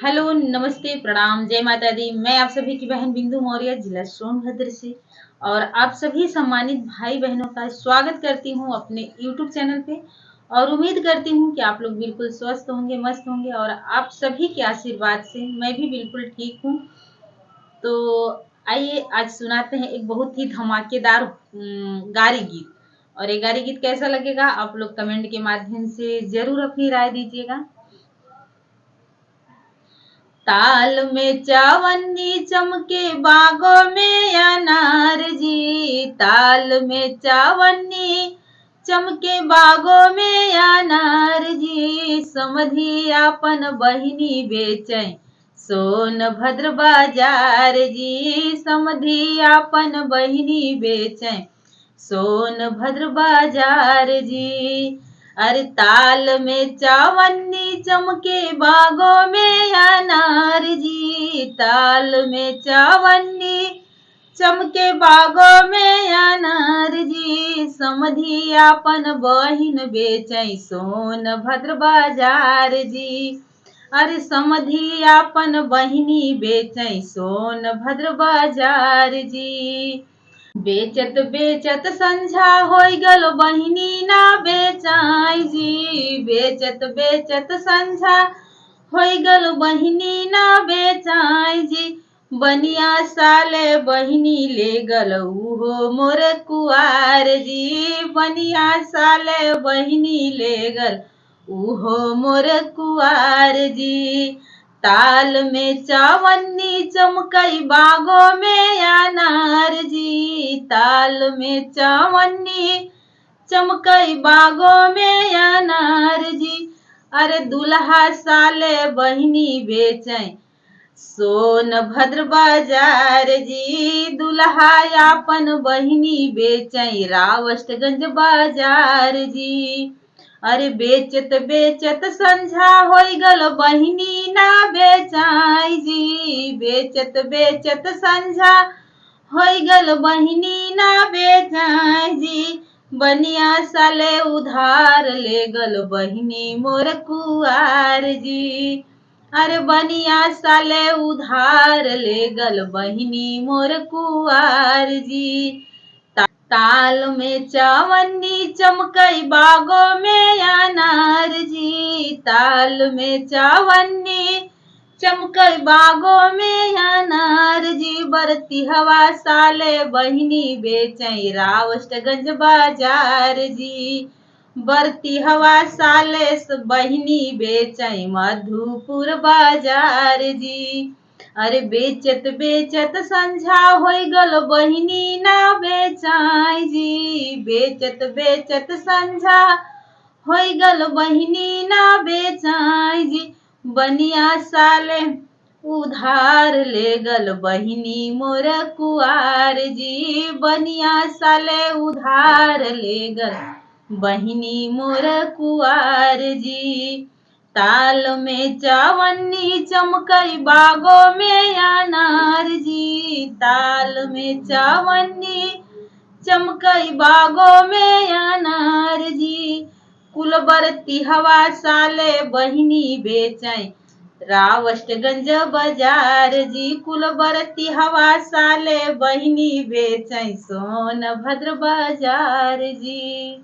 Hello, नमस्ते, प्रणाम, जय माता दी। मैं आप सभी की बहन बिंदु मौर्य, जिला सोनभद्र से। और आप सभी सम्मानित भाई बहनों का स्वागत करती हूँ अपने यूट्यूब चैनल पे। और उम्मीद करती हूँ कि आप लोग बिल्कुल स्वस्थ होंगे, मस्त होंगे, और आप सभी के आशीर्वाद से मैं भी बिल्कुल ठीक हूँ। तो आइए आज सुनाते हैं एक बहुत ही धमाकेदार गारी गीत। और ये गारी गीत कैसा लगेगा आप लोग कमेंट के माध्यम से जरूर अपनी राय दीजिएगा। ताल में चावन्नी चमके बागों में अनार जी, ताल में चावन्नी चमके बागों में अनार जी, समधी आपन बहिनी बेचे सोनभद्र बाजार जी, समधी आपन बहिनी बेचे सोनभद्र बाजार जी। अरे ताल में चावन्नी चमके बागों में अनार जी, ताल में चावन्नी चमके बागों में अनार जी, समधी आपन बहिन बेचै सोनभद्र बाजार जी। अरे समधी आपन बहिनी बेचै सोनभद्र बाजार जी। बेचत बेचत संझा होई गल बहिनी ना बेचाई जी, बेचत बेचत संझा होई गल बहिनी ना बेचाई जी, बनिया साले बहिनी ले गल उहो मोर कुआर जी, बनिया साले बहिनी ले गल उहो मोर कुआर जी। ताल में चावन्नी चमकई बागों में अनार जी, ताल में चावन्नी चमकई बागों में अनार जी। अरे दुल्हा साले बहिनी बेचै सोनभद्र बाजार जी, दुल्हा यापन बहिनी बेचै रावष्टगंज बाजार जी। अरे बेचत बेचत संझा होई गल बहिनी ना बेचाई जी, बेचत बेचत संझा होई गल बहिनी ना बेचाई जी, बनिया साले उधार ले गल बहिनी मोर कुआर जी। अरे बनिया साले उधार ले गल बहिनी मोर कुआर जी। ताल में चावन्नी चमकई बागों में अनार जी, ताल में चावन्नी चमकई बागों में अनार जी, बरती हवा साले बहिनी बेचै रावष्टगंज बाजार जी, बरती हवा साले बहिनी बेचै मधुपुर बाजार जी। अरे बेचत बेचत संझा होई गल बहिनी ना बेचाई जी, बेचत बेचत संझा होई गल बहिनी ना बेचाई जी, बनिया साले उधार ले गल बहिनी मोर कुआर जी, बनिया साले उधार ले गल बहिनी मोर कुआर जी। ताल में चावन्नी चमकई बागों में अनार जी, ताल में चावन्नी चमकई बागों में अनार जी, कुलबरती हवा साले बहिनी बेचै रावष्टगंज बाजार जी, कुलबरती हवा साले बहिनी बेचै सोनभद्र बाजार जी।